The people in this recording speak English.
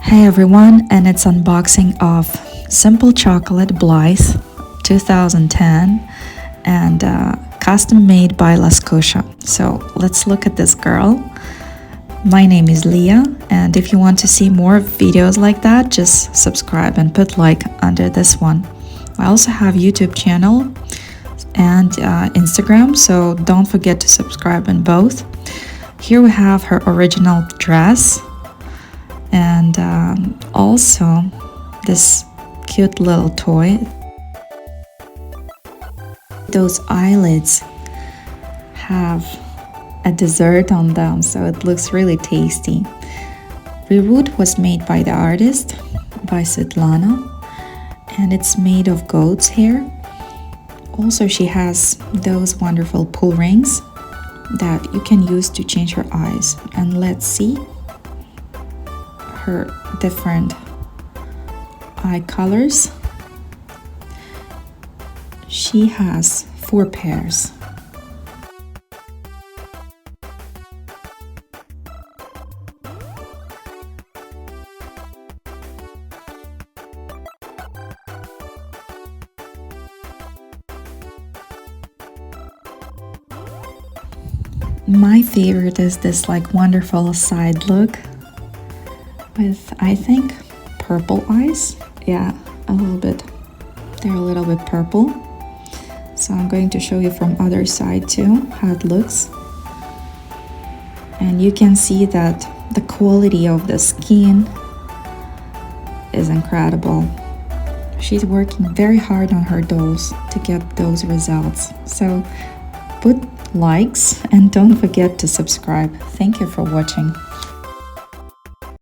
Hey everyone, and it's unboxing of Simple Chocolate Blythe 2010 and custom made by Lasskusha. So let's look at this girl. My name is Leah, and if you want to see more videos like that, just subscribe and put like under this one. I also have YouTube channel and Instagram, so don't forget to subscribe in both. Here we have her original dress and also this cute little toy. Those eyelids have a dessert on them, so it looks really tasty. Reroute was made by the artist, by Svetlana, and it's made of goat's hair. Also, she has those wonderful pull rings that you can use to change her eyes. And let's see her different eye colors. She has 4 pairs. My favorite is this like wonderful side look with, I think, purple eyes. Yeah, a little bit. They're a little bit purple. So I'm going to show you from other side too how it looks. And you can see that the quality of the skin is incredible. She's working very hard on her dolls to get those results. So put likes and don't forget to subscribe. Thank you for watching.